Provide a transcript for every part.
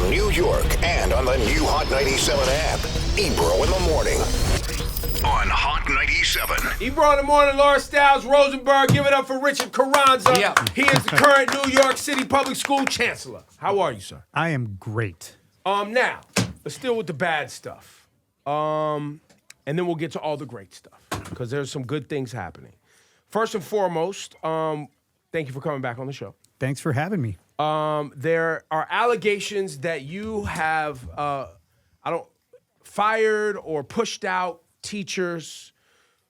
New York and on the new Hot 97 app. Ebro in the morning on Hot 97. Ebro in the morning, Laura Stiles, Rosenberg. Give it up for Richard Carranza. Yeah. He is the current New York City Public School Chancellor. How are you, sir? I am great. Now, let's deal with the bad stuff. And then we'll get to all the great stuff because there's some good things happening. First and foremost, thank you for coming back on the show. Thanks for having me. There are allegations that you have fired or pushed out teachers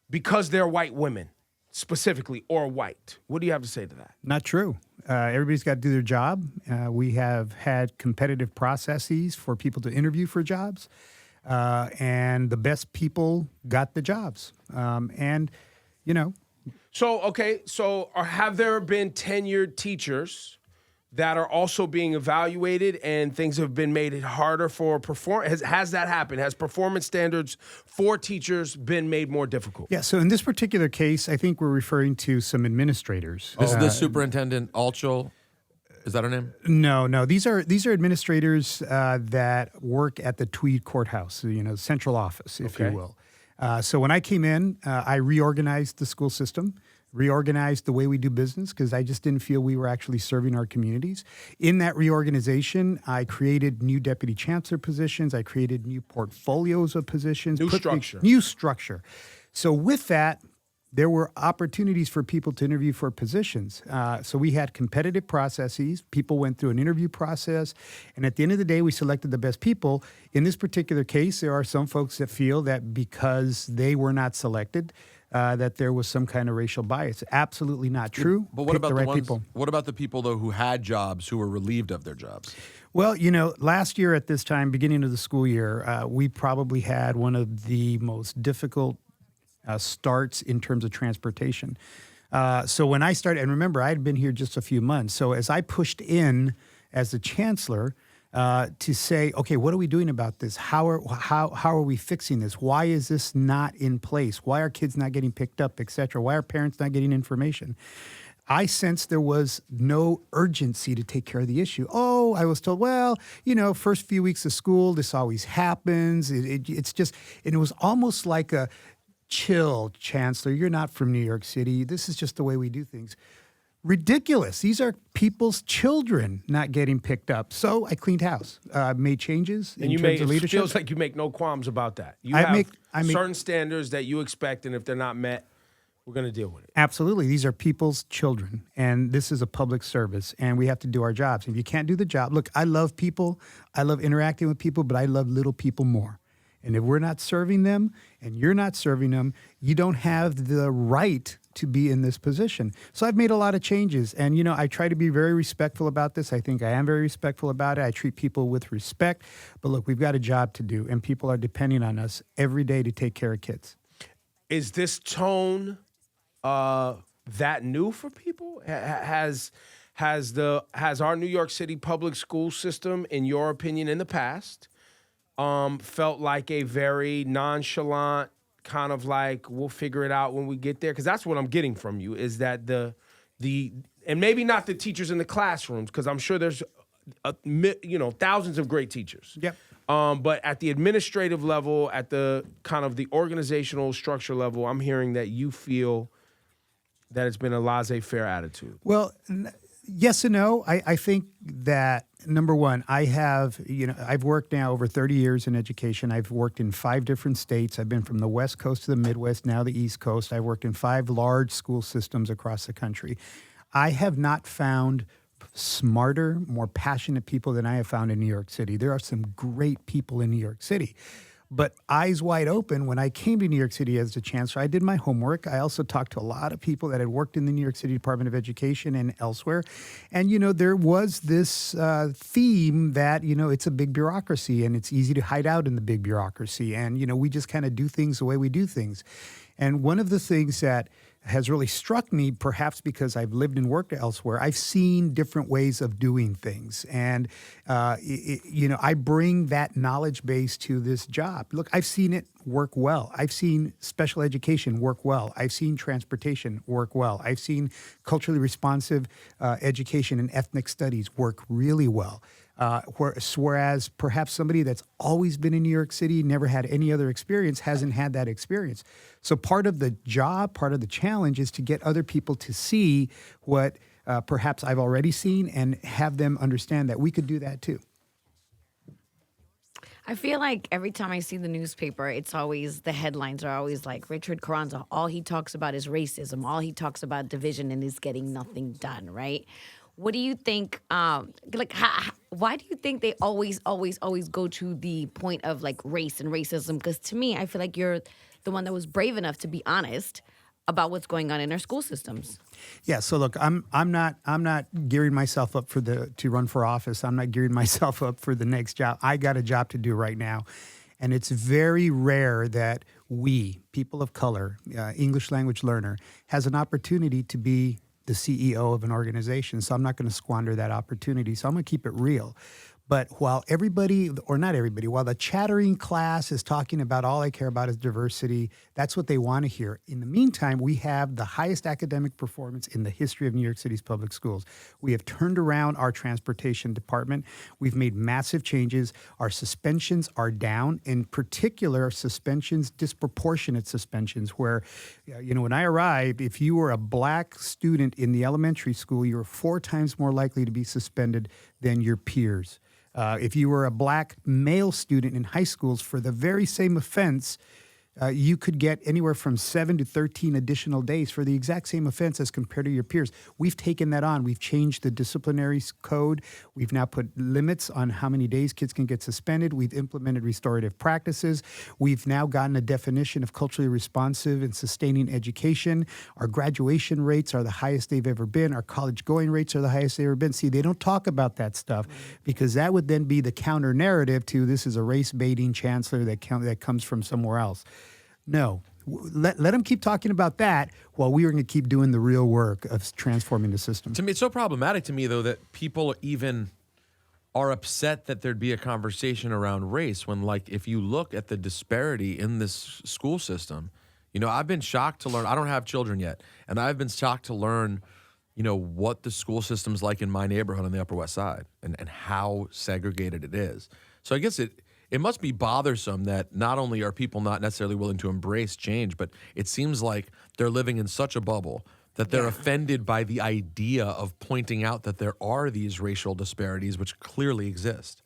because they're white women, specifically, or white. What do you have to say to that? Not true. Everybody's got to do their job. We have had competitive processes for people to interview for jobs, and the best people got the jobs. So have there been tenured teachers that are also being evaluated and things have been made harder for performance? Has that happened? Has performance standards for teachers been made more difficult? Yeah, so in this particular case, I think we're referring to some administrators. This is the Superintendent Alchel. Is that her name? No. These are administrators that work at the Tweed Courthouse, central office, if you will. So when I came in, I reorganized the school system, reorganized the way we do business because I just didn't feel we were actually serving our communities. In that reorganization, I created new deputy chancellor positions. I created new portfolios of positions. New structure. So with that, there were opportunities for people to interview for positions. So we had competitive processes. People went through an interview process. And at the end of the day, we selected the best people. In this particular case, there are some folks that feel that because they were not selected, that there was some kind of racial bias. Absolutely not true. But what about What about the people, though, who had jobs who were relieved of their jobs? Well, last year at this time, beginning of the school year, we probably had one of the most difficult starts in terms of transportation. So when I started, and remember, I had been here just a few months. So as I pushed in as the chancellor to say, okay, what are we doing about this? How are we fixing this? Why is this not in place? Why are kids not getting picked up, et cetera? Why are parents not getting information? I sensed there was no urgency to take care of the issue. Oh, I was told, first few weeks of school, this always happens. It's just, and it was almost like a, chill, Chancellor, you're not from New York City. This is just the way we do things. Ridiculous. These are people's children not getting picked up. So I cleaned house, made changes in terms of leadership. It feels like you make no qualms about that. You have certain standards that you expect, and if they're not met, we're going to deal with it. Absolutely. These are people's children, and this is a public service, and we have to do our jobs. If you can't do the job, look, I love people. I love interacting with people, but I love little people more. And if we're not serving them and you're not serving them, you don't have the right to be in this position. So I've made a lot of changes. And, I try to be very respectful about this. I think I am very respectful about it. I treat people with respect. But look, we've got a job to do, and people are depending on us every day to take care of kids. Is this tone that new for people? Has our New York City public school system, in your opinion, in the past, felt like a very nonchalant kind of like, we'll figure it out when we get there? Because that's what I'm getting from you, is that and maybe not the teachers in the classrooms, because I'm sure there's thousands of great teachers. Yep. But at the administrative level, at the kind of the organizational structure level, I'm hearing that you feel that it's been a laissez-faire attitude. Well, yes and no. I think that, number one, I've worked now over 30 years in education. I've worked in 5 different states. I've been from the West Coast to the Midwest, now the East Coast. I've worked in 5 large school systems across the country. I have not found smarter, more passionate people than I have found in New York City. There are some great people in New York City. But eyes wide open, when I came to New York City as the chancellor, I did my homework. I also talked to a lot of people that had worked in the New York City Department of Education and elsewhere. And, there was this theme that, it's a big bureaucracy and it's easy to hide out in the big bureaucracy. And, we just kind of do things the way we do things. And one of the things that has really struck me, perhaps because I've lived and worked elsewhere, I've seen different ways of doing things. And, I bring that knowledge base to this job. Look, I've seen it work well. I've seen special education work well. I've seen transportation work well. I've seen culturally responsive education and ethnic studies work really well. Whereas perhaps somebody that's always been in New York City, never had any other experience, hasn't had that experience. So part of the job, part of the challenge is to get other people to see what perhaps I've already seen and have them understand that we could do that too. I feel like every time I see the newspaper, it's always, the headlines are always like, Richard Carranza, all he talks about is racism. All he talks about division and is getting nothing done, right? What do you think, why do you think they always go to the point of like race and racism? Because to me, I feel like you're the one that was brave enough to be honest about what's going on in our school systems. Yeah. So look, I'm not gearing myself up to run for office. I'm not gearing myself up for the next job. I got a job to do right now, and it's very rare that we, people of color, English language learner, has an opportunity to be the CEO of an organization. So I'm not going to squander that opportunity. So I'm going to keep it real. But while everybody, or not everybody, while the chattering class is talking about all I care about is diversity, that's what they want to hear. In the meantime, we have the highest academic performance in the history of New York City's public schools. We have turned around our transportation department. We've made massive changes. Our suspensions are down, in particular suspensions, disproportionate suspensions, where, when I arrived, if you were a black student in the elementary school, you were 4 times more likely to be suspended than your peers. If you were a black male student in high schools for the very same offense, you could get anywhere from 7 to 13 additional days for the exact same offense as compared to your peers. We've taken that on. We've changed the disciplinary code. We've now put limits on how many days kids can get suspended. We've implemented restorative practices. We've now gotten a definition of culturally responsive and sustaining education. Our graduation rates are the highest they've ever been. Our college going rates are the highest they've ever been. See, they don't talk about that stuff because that would then be the counter narrative to this is a race baiting chancellor that comes from somewhere else. No, let them keep talking about that while we are going to keep doing the real work of transforming the system. To me, it's so problematic to me, though, that people even are upset that there'd be a conversation around race when, like, if you look at the disparity in this school system, I've been shocked to learn, I don't have children yet, and I've been shocked to learn, what the school system's like in my neighborhood on the Upper West Side and how segregated it is. So I guess it must be bothersome that not only are people not necessarily willing to embrace change, but it seems like they're living in such a bubble that they're offended by the idea of pointing out that there are these racial disparities which clearly exist.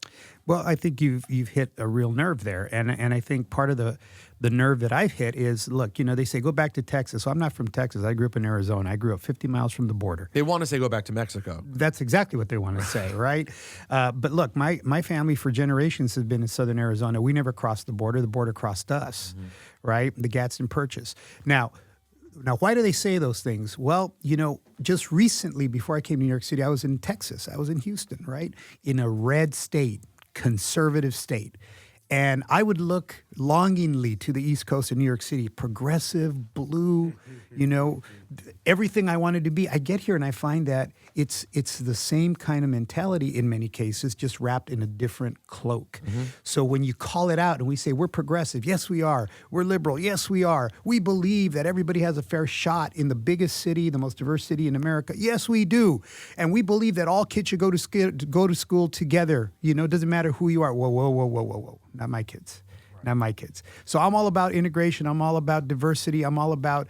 Well, I think you've hit a real nerve there. And I think part of the nerve that I've hit is, look, they say go back to Texas. So I'm not from Texas. I grew up in Arizona. I grew up 50 miles from the border. They want to say go back to Mexico. That's exactly what they want to say, right? But look, my family for generations has been in southern Arizona. We never crossed the border. The border crossed us, right? The Gadsden Purchase. Now, why do they say those things? Well, just recently before I came to New York City, I was in Texas. I was in Houston, right? In a red state, conservative state. And I would look longingly to the East Coast of New York City, progressive, blue, everything I wanted to be. I get here and I find that it's the same kind of mentality in many cases, just wrapped in a different cloak. So when you call it out and we say we're progressive, yes we are. We're liberal, yes we are. We believe that everybody has a fair shot in the biggest city, the most diverse city in America. Yes we do. And we believe that all kids should go to school together. It doesn't matter who you are. Whoa. Not my kids. Not my kids. So I'm all about integration. I'm all about diversity. I'm all about,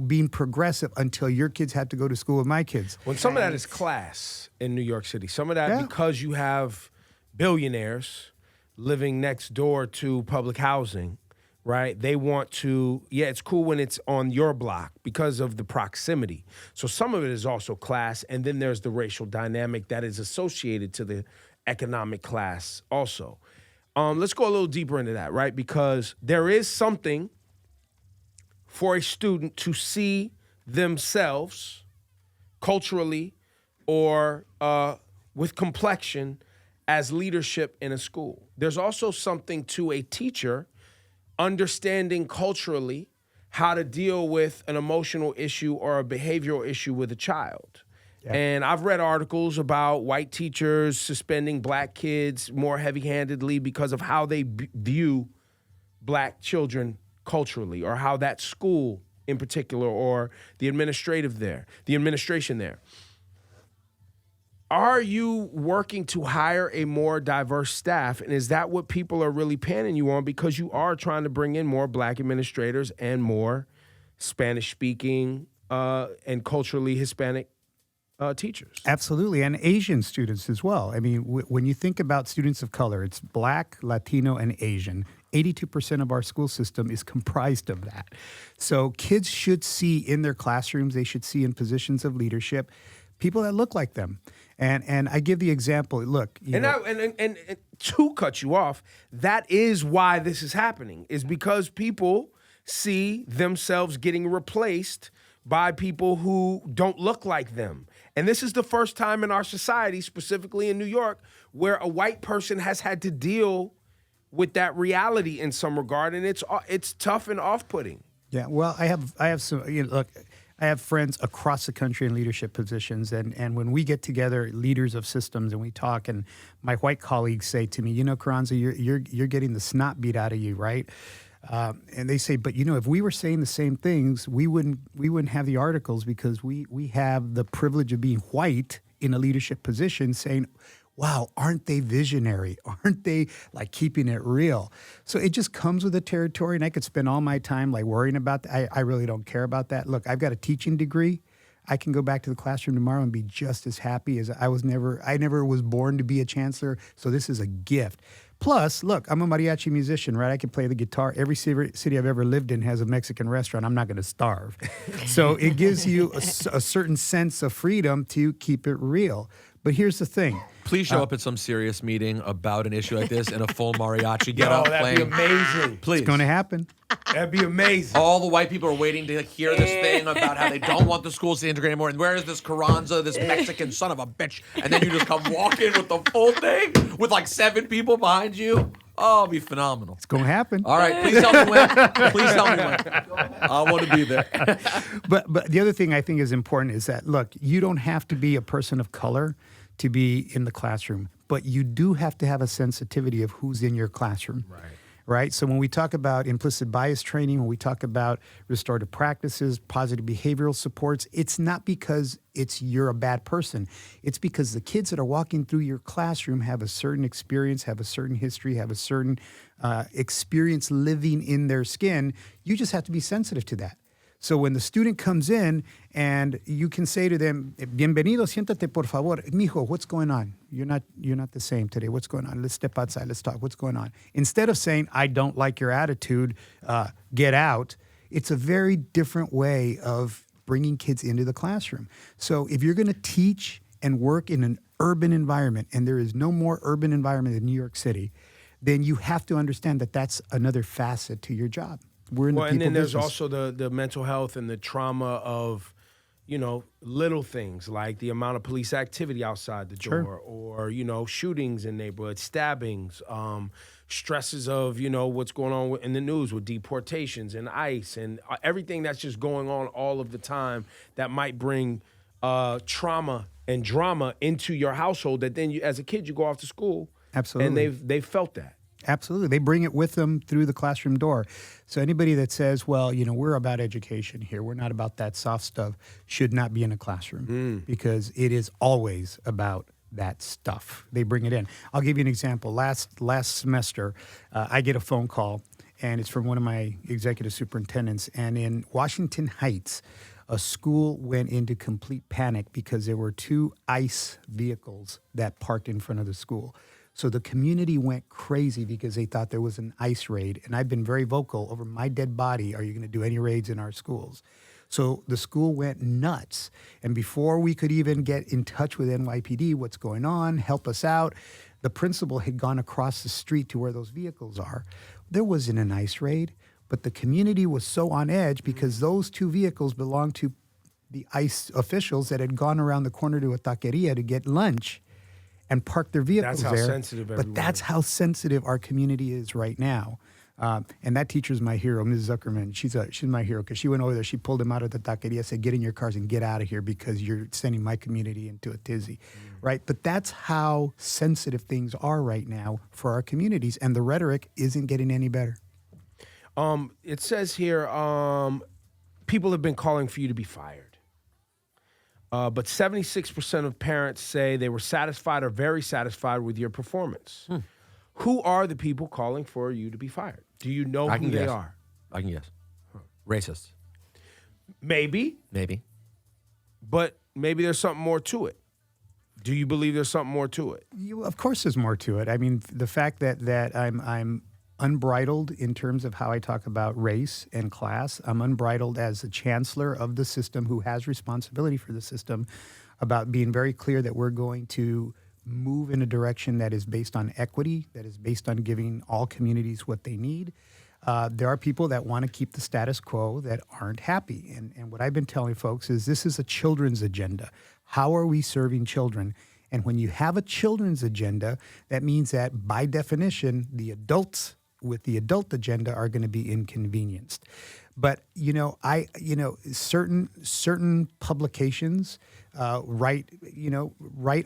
being progressive until your kids have to go to school with my kids. When some of that is class in New York City. Some of that because you have billionaires living next door to public housing, right? They want to, it's cool when it's on your block because of the proximity. So some of it is also class, and then there's the racial dynamic that is associated to the economic class also. Let's go a little deeper into that, right? Because there is something for a student to see themselves culturally or with complexion as leadership in a school. There's also something to a teacher understanding culturally how to deal with an emotional issue or a behavioral issue with a child. Yeah. And I've read articles about white teachers suspending black kids more heavy-handedly because of how they view black children culturally, or how that school in particular, or the administration there. Are you working to hire a more diverse staff? And is that what people are really panning you on? Because you are trying to bring in more Black administrators and more Spanish-speaking and culturally Hispanic teachers. Absolutely, and Asian students as well. I mean, when you think about students of color, it's Black, Latino, and Asian. 82% of our school system is comprised of that. So kids should see in their classrooms, they should see in positions of leadership, people that look like them. And I give the example, look. And to cut you off, that is why this is happening, is because people see themselves getting replaced by people who don't look like them. And this is the first time in our society, specifically in New York, where a white person has had to deal with that reality in some regard, and it's tough and off-putting. Yeah, well, I have some. Look, I have friends across the country in leadership positions, and when we get together, leaders of systems, and we talk, and my white colleagues say to me, Carranza, you're getting the snot beat out of you, right? And they say, but if we were saying the same things, we wouldn't have the articles, because we have the privilege of being white in a leadership position, saying, wow, aren't they visionary? Aren't they like keeping it real? So it just comes with the territory, and I could spend all my time like worrying about that. I really don't care about that. Look, I've got a teaching degree. I can go back to the classroom tomorrow and be just as happy as I never was born to be a chancellor, so this is a gift. Plus, look, I'm a mariachi musician, right? I can play the guitar. Every city I've ever lived in has a Mexican restaurant. I'm not going to starve. So it gives you a certain sense of freedom to keep it real. But here's the thing. Please show up at some serious meeting about an issue like this in a full mariachi get-up that'd playing. be amazing. Please. It's going to happen. That'd be amazing. All the white people are waiting to hear this thing about how they don't want the schools to integrate anymore. And where is this Carranza, this Mexican son of a bitch? And then you just come walk in with the full thing with like 7 people behind you. Oh, it'll be phenomenal. It's going to happen. All right, please tell me when. Please tell me when. I want to be there. But the other thing I think is important is that, look, you don't have to be a person of color to be in the classroom, but you do have to have a sensitivity of who's in your classroom. Right? So when we talk about implicit bias training, when we talk about restorative practices, positive behavioral supports, it's not because you're a bad person. It's because the kids that are walking through your classroom have a certain experience, have a certain history, have a certain experience living in their skin. You just have to be sensitive to that. So when the student comes in and you can say to them, "Bienvenido, siéntate por favor. Mijo, what's going on? You're not the same today. What's going on? Let's step outside. Let's talk. What's going on?" Instead of saying, "I don't like your attitude, get out," it's a very different way of bringing kids into the classroom. So if you're going to teach and work in an urban environment, and there is no more urban environment than New York City, then you have to understand that that's another facet to your job. We're in the people and then there's business. also the mental health and the trauma of, little things like the amount of police activity outside the door, or, shootings in neighborhoods, stabbings, stresses of, what's going on in the news with deportations and ICE and everything that's just going on all of the time that might bring trauma and drama into your household that then as a kid you go off to school. Absolutely. And they've felt that. Absolutely. They bring it with them through the classroom door. So anybody that says, well, we're about education here, we're not about that soft stuff, should not be in a classroom because it is always about that stuff. They bring it in. I'll give you an example. Last semester, I get a phone call, and it's from one of my executive superintendents. And in Washington Heights, a school went into complete panic because there were 2 ICE vehicles that parked in front of the school. So the community went crazy because they thought there was an ICE raid. And I've been very vocal over my dead body. Are you going to do any raids in our schools? So the school went nuts. And before we could even get in touch with NYPD, what's going on, help us out, the principal had gone across the street to where those vehicles are. There wasn't an ICE raid, but the community was so on edge because those 2 vehicles belonged to the ICE officials that had gone around the corner to a taqueria to get lunch and park their vehicles there. That's how sensitive everyone But that's how sensitive our community is right now. And that teacher's my hero, Ms. Zuckerman. She's my hero because she went over there. She pulled him out of the taqueria, said, "Get in your cars and get out of here because you're sending my community into a tizzy," right? But that's how sensitive things are right now for our communities, and the rhetoric isn't getting any better. It says here, people have been calling for you to be fired. but 76% of parents say they were satisfied or very satisfied with your performance. Who are the people calling for you to be fired? Do you know who they are? I can guess. Racists. Maybe, but maybe there's something more to it. Do you believe there's something more to it? Of course, there's more to it. I mean, the fact that I'm unbridled in terms of how I talk about race and class. I'm unbridled as the chancellor of the system who has responsibility for the system about being very clear that we're going to move in a direction that is based on equity, that is based on giving all communities what they need. There are people that want to keep the status quo that aren't happy. And what I've been telling folks is this is a children's agenda. How are we serving children? And when you have a children's agenda, that means that by definition, the adults with the adult agenda are going to be inconvenienced. But certain publications write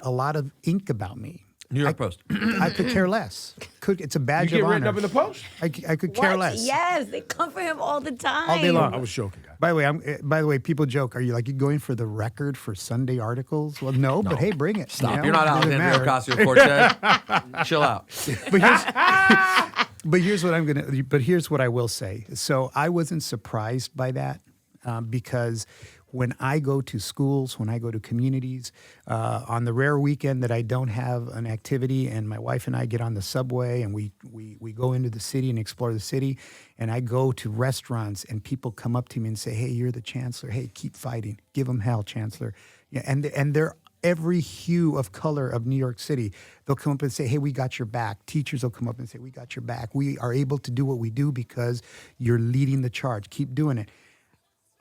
a lot of ink about me. New York Post. I could care less. It's a badge You of get honor. written up in the Post? I could care less. Yes, they come for him all the time. All day long. I was joking, guys. By the way, people joke. Are you going for the record for Sunday articles? Well, no. But hey, bring it. Stop. You know? You're not Doesn't Alexandria matter. Ocasio-Cortez. Chill out. But here's what I will say. So I wasn't surprised by that because when I go to schools, when I go to communities, on the rare weekend that I don't have an activity and my wife and I get on the subway and we go into the city and explore the city, and I go to restaurants and people come up to me and say, hey, you're the chancellor. Hey, keep fighting. Give them hell, chancellor. Yeah, and they're every hue of color of New York City. They'll come up and say, hey, we got your back. Teachers will come up and say, we got your back. We are able to do what we do because you're leading the charge. Keep doing it.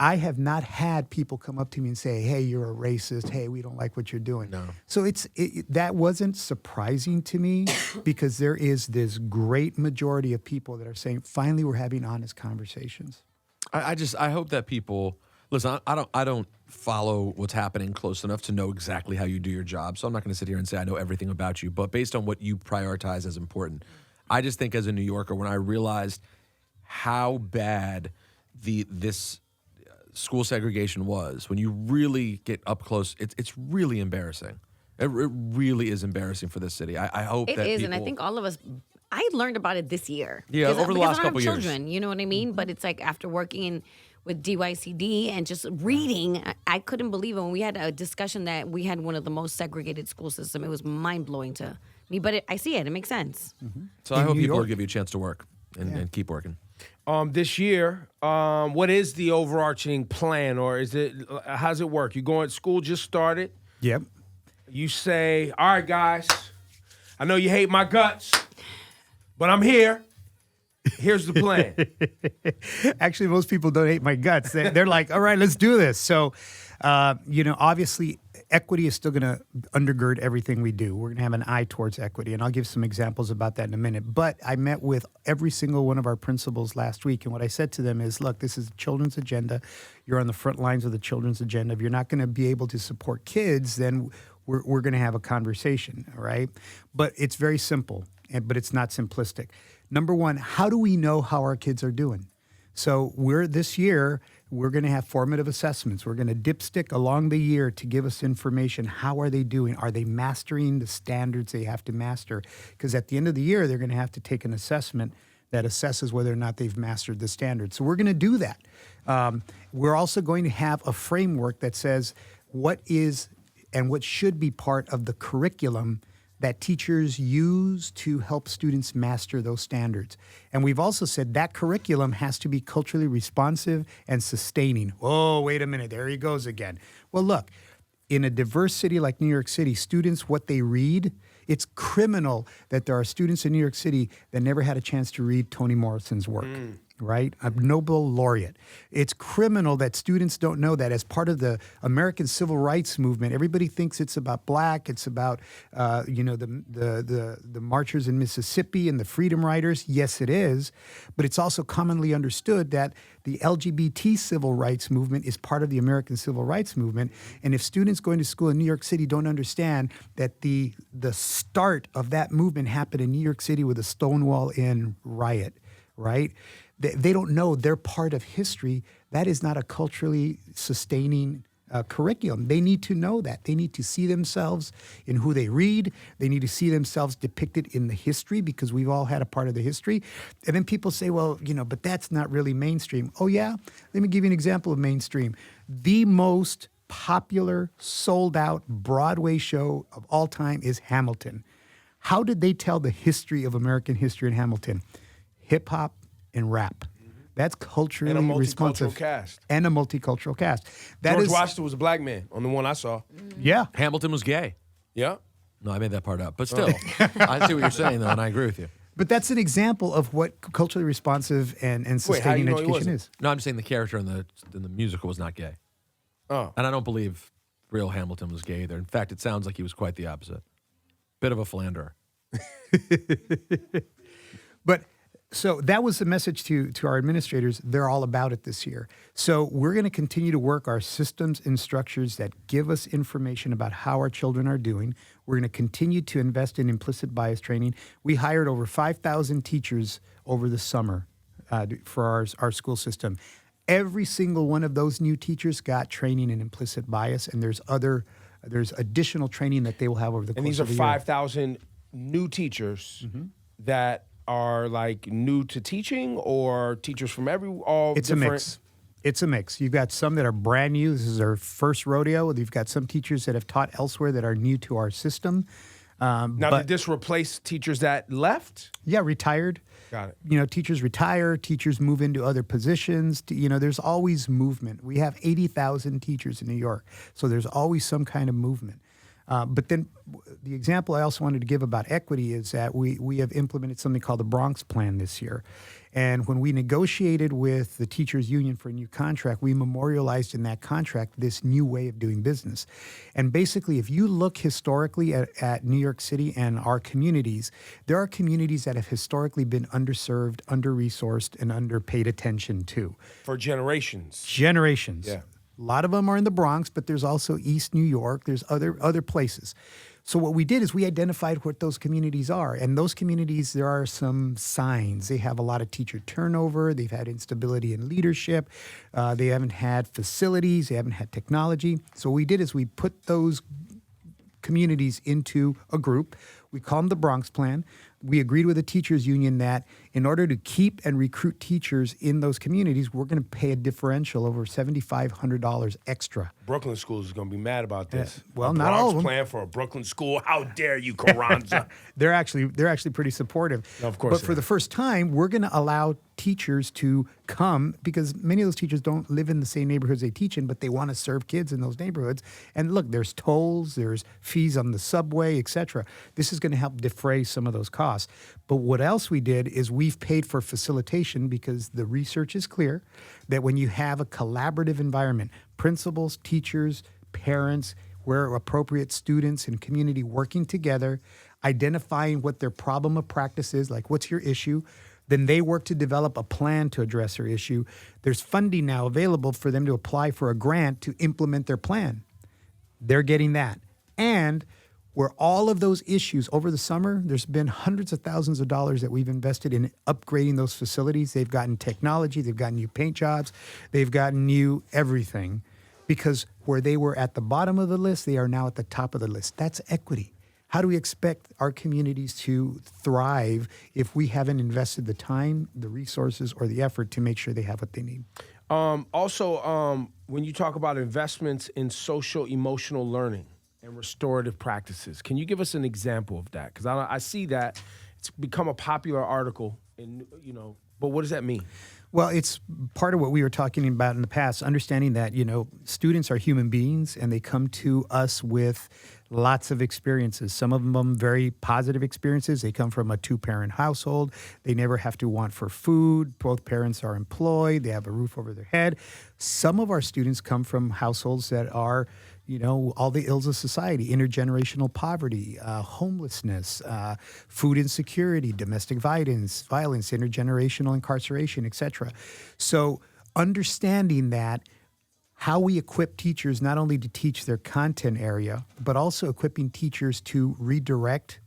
I have not had people come up to me and say, hey, you're a racist. Hey, we don't like what you're doing. No. So that wasn't surprising to me because there is this great majority of people that are saying, finally, we're having honest conversations. I hope that people listen. I don't follow what's happening close enough to know exactly how you do your job. So I'm not going to sit here and say I know everything about you. But based on what you prioritize as important, I just think as a New Yorker, when I realized how bad this school segregation was, when you really get up close, it's really embarrassing. It really is embarrassing for this city. I hope it that is, people, and I think all of us. I learned about it this year. Yeah, over the last couple of years. children, you know what I mean? But it's like after working with DYCD and just reading, I couldn't believe it when we had a discussion that we had one of the most segregated school systems. It was mind blowing to me, but I see it. It makes sense. Mm-hmm. So I hope people will give you a chance to work and keep working. This year, what is the overarching plan, or how's it work? You going, school just started. Yep. You say, all right, guys, I know you hate my guts, but I'm here. Here's the plan. Actually, most people don't hate my guts. They're like, all right, let's do this. So, obviously, equity is still going to undergird everything we do. We're going to have an eye towards equity, and I'll give some examples about that in a minute. But I met with every single one of our principals last week, and what I said to them is, look, this is the children's agenda. You're on the front lines of the children's agenda. If you're not going to be able to support kids, then we're going to have a conversation, all right? But it's very simple, but it's not simplistic. Number one, how do we know how our kids are doing? So this year, we're going to have formative assessments. We're going to dipstick along the year to give us information. How are they doing? Are they mastering the standards they have to master? Because at the end of the year, they're going to have to take an assessment that assesses whether or not they've mastered the standards. So we're going to do that. We're also going to have a framework that says what is and what should be part of the curriculum that teachers use to help students master those standards. And we've also said that curriculum has to be culturally responsive and sustaining. Oh, wait a minute, there he goes again. Well, look, in a diverse city like New York City, students, what they read, it's criminal that there are students in New York City that never had a chance to read Toni Morrison's work. Right? A Nobel laureate. It's criminal that students don't know that as part of the American Civil Rights Movement. Everybody thinks it's about black. It's about the marchers in Mississippi and the freedom riders. Yes, it is. But it's also commonly understood that the LGBT civil rights movement is part of the American Civil Rights Movement. And if students going to school in New York City don't understand that the start of that movement happened in New York City with a Stonewall Inn riot, right? They don't know they're part of history. That is not a culturally sustaining curriculum. They need to know that. They need to see themselves in who they read. They need to see themselves depicted in the history, because we've all had a part of the history. And then people say, well, but that's not really mainstream. Oh, yeah? Let me give you an example of mainstream. The most popular, sold-out Broadway show of all time is Hamilton. How did they tell the history of American history in Hamilton? Hip-hop and rap. That's culturally And a multicultural responsive. cast. And a multicultural cast. That George is- Washington was a black man on the one I saw. Yeah. Hamilton was gay. Yeah. No, I made that part up. But still, I see what you're saying, though, and I agree with you. But that's an example of what culturally responsive and Wait, how you sustaining know he education wasn't? is. No, I'm saying the character in the musical was not gay. Oh. And I don't believe real Hamilton was gay either. In fact, it sounds like he was quite the opposite. Bit of a philanderer. But so that was the message to our administrators. They're all about it this year. So we're going to continue to work our systems and structures that give us information about how our children are doing. We're going to continue to invest in implicit bias training. We hired over 5,000 teachers over the summer for our school system. Every single one of those new teachers got training in implicit bias, and there's additional training that they will have over the course And these are of the year. 5,000 new teachers that are like new to teaching, or teachers from all It's different. a mix. It's a mix. You've got some that are brand new. This is their first rodeo. You've got some teachers that have taught elsewhere that are new to our system. Now, but did this replace teachers that left? yeah, retired. Got it. Teachers retire. Teachers move into other positions. There's always movement. We have 80,000 teachers in New York, so there's always some kind of movement. But then the example I also wanted to give about equity is that we have implemented something called the Bronx Plan this year. And when we negotiated with the teachers union for a new contract, we memorialized in that contract this new way of doing business. And basically, if you look historically at New York City and our communities, there are communities that have historically been underserved, under-resourced, and underpaid attention to. For generations. Generations. Yeah. A lot of them are in the Bronx, but there's also East New York. There's other places. So what we did is we identified what those communities are. And those communities, there are some signs. They have a lot of teacher turnover. They've had instability in leadership. They haven't had facilities. They haven't had technology. So what we did is we put those communities into a group. We call them the Bronx Plan. We agreed with the teachers union that in order to keep and recruit teachers in those communities, we're going to pay a differential over $7,500 extra. Brooklyn schools is going to be mad about this. well, A not all of them. Plan for a Brooklyn school. How dare you, Carranza? They're actually pretty supportive. Of course But they for are. the first time, we're going to allow teachers to come, because many of those teachers don't live in the same neighborhoods they teach in, but they want to serve kids in those neighborhoods. And look, there's tolls, there's fees on the subway, et cetera. This is going to help defray some of those costs. But what else we did is we've paid for facilitation, because the research is clear that when you have a collaborative environment, principals, teachers, parents, where appropriate, students and community working together, identifying what their problem of practice is, like what's your issue, then they work to develop a plan to address their issue. There's funding now available for them to apply for a grant to implement their plan. They're getting that. And where all of those issues over the summer, there's been hundreds of thousands of dollars that we've invested in upgrading those facilities. They've gotten technology, they've gotten new paint jobs, they've gotten new everything, because where they were at the bottom of the list, they are now at the top of the list. That's equity. How do we expect our communities to thrive if we haven't invested the time, the resources, or the effort to make sure they have what they need? Also, when you talk about investments in social emotional learning and restorative practices, can you give us an example of that? Because I see that it's become a popular article, but what does that mean? Well, it's part of what we were talking about in the past, understanding that, students are human beings and they come to us with lots of experiences. Some of them very positive experiences. They come from a two-parent household. They never have to want for food. Both parents are employed. They have a roof over their head. Some of our students come from households that are all the ills of society: intergenerational poverty, homelessness, food insecurity, domestic violence, intergenerational incarceration, etc. So understanding that, how we equip teachers not only to teach their content area, but also equipping teachers to redirect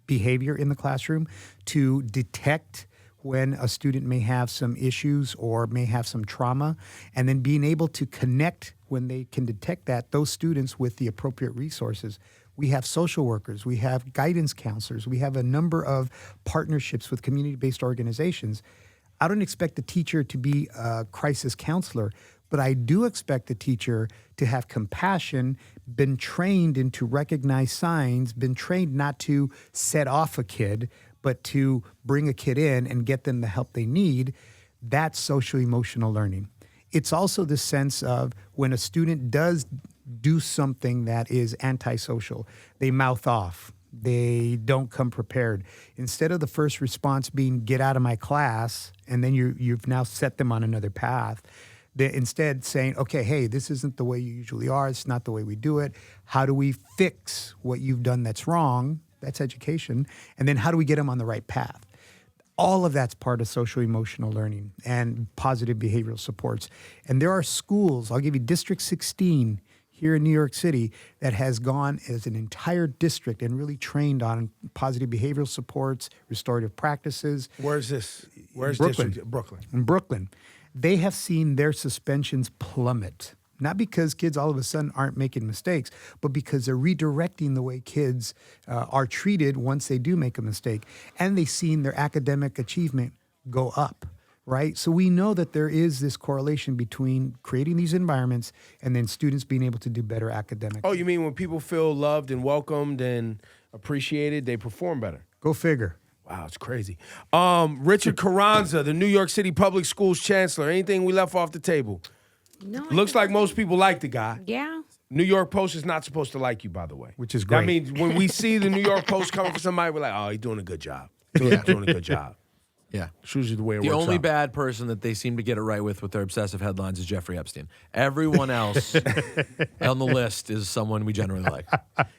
behavior in the classroom, to detect when a student may have some issues or may have some trauma, and then being able to connect when they can detect that, those students with the appropriate resources. We have social workers, we have guidance counselors, we have a number of partnerships with community-based organizations. I don't expect the teacher to be a crisis counselor, but I do expect the teacher to have compassion, been trained and to recognize signs, been trained not to set off a kid, but to bring a kid in and get them the help they need. That's social-emotional learning. It's also the sense of when a student does do something that is antisocial, they mouth off, they don't come prepared. Instead of the first response being, get out of my class, and then you've now set them on another path, they're instead saying, okay, hey, this isn't the way you usually are, it's not the way we do it. How do we fix what you've done that's wrong? That's education. And then how do we get them on the right path? All of that's part of social-emotional learning and positive behavioral supports. And there are schools, I'll give you District 16 here in New York City, that has gone as an entire district and really trained on positive behavioral supports, restorative practices. Where's this? Where's Brooklyn. District? Brooklyn. In Brooklyn. They have seen their suspensions plummet. Not because kids all of a sudden aren't making mistakes, but because they're redirecting the way kids are treated once they do make a mistake. And they've seen their academic achievement go up, right? So we know that there is this correlation between creating these environments and then students being able to do better academically. Oh, you mean when people feel loved and welcomed and appreciated, they perform better? Go figure. Wow, it's crazy. Richard Carranza, the New York City Public Schools Chancellor. Anything we left off the table? No. Looks like most people like the guy. Yeah. New York Post is not supposed to like you, by the way. Which is great. That means when we see the New York Post coming for somebody, we're like, oh, he's doing a good job. Doing a good job. Yeah. It's usually the way it The works only out. bad person that they seem to get it right with their obsessive headlines is Jeffrey Epstein. Everyone else on the list is someone we generally like.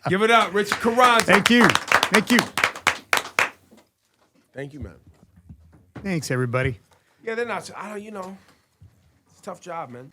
Give it up, Richard Carranza. Thank you. Thank you. Thank you, man. Thanks, everybody. Yeah, they're not, it's a tough job, man.